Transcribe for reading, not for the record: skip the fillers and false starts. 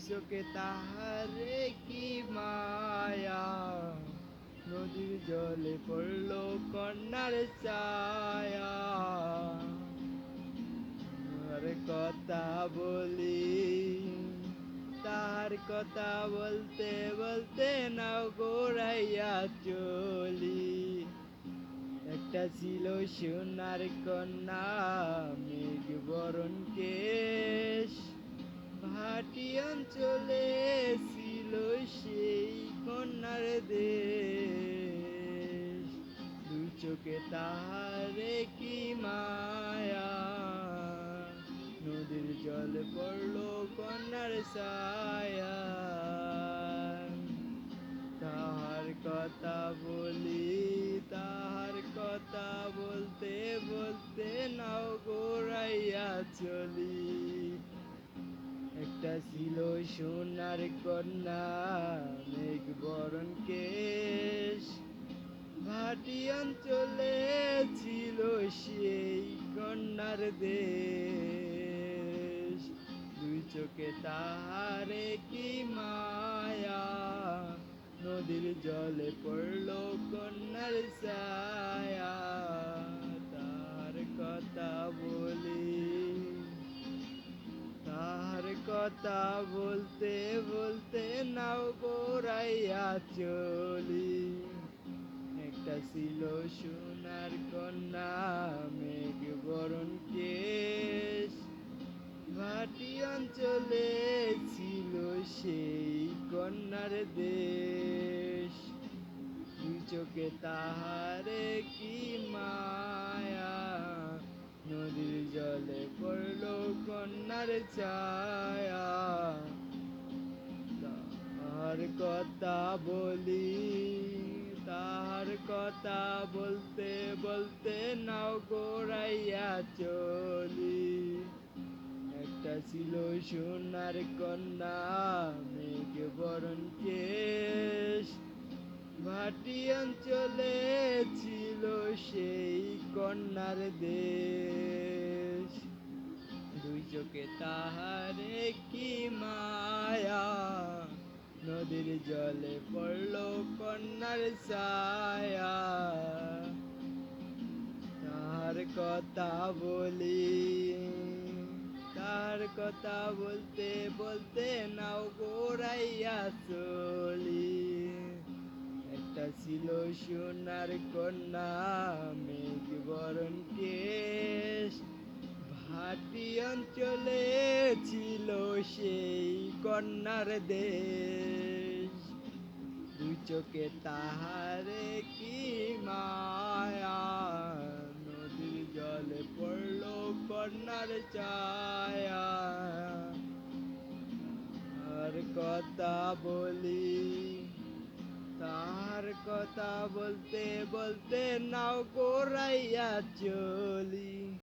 চোখে তাহারে কি মায়া, নদীর জলে পড়লো কন্যার ছায়া। আর কথা বলি, তার কথা বলতে বলতে নাও গড়াইয়া চলি। একটা ছিল সোনার কন্যা, মেঘ বরণ কেশ, ভাটি অঞ্চলে ছিল সেই কন্যার দেশ। দুই চোখে তাহারে কি মায়া, নদীর জল পড়লো কন্যার ছায়া। তাহার কথা বলি, তাহার কথা বলতে বলতে নাও গড়াইয়া চলি। একটা ছিল সোনার কন্যা, মেঘ বরণ কেশ, ভাটি অঞ্চলে ছিল সেই কন্যার দেশ। দুই চোখে তাহারে কি মায়া, নদীর জলে পড়লো কন্যার ছায়া। তার কথা বলি, তার কথা বলতে বলতে নাও গড়াইয়া চলি। একটা ছিল সোনার কন্যা, মেঘ বরণ কেশ, ভাটি অঞ্চলে ছিল সেই কন্যার দেশ। দুই চোখে তাহারে কি মায়া, নদীর জলে পড়লো কন্যার ছায়া। তাহার কথা বলি, তাহার কথা বলতে বলতে নাও গড়াইয়া চলি। একটা ছিল সোনার কন্যা, মেঘ বরণ কেশ, ভাটি অঞ্চলে ছিল সেই কন্যার দেশ। দুই চোখে তাহারে কি মায়া, নদীর জলে পড়লো কন্যার ছায়া। তার কথা বলি, তার কথা বলতে বলতে নাও গড়াইয়া চলি। একটা ছিল সোনার কন্যা, মেঘ বরণ কেশ, ভাটি অঞ্চলে ছিল সেই কন্যার দেশ। দুই চোখে তাহারে কি মায়া, নদীর জলে পড়লো কন্যার ছায়া। আর কথা বলি, তার কথা বলতে বলতে নাও গড়াইয়া চলি।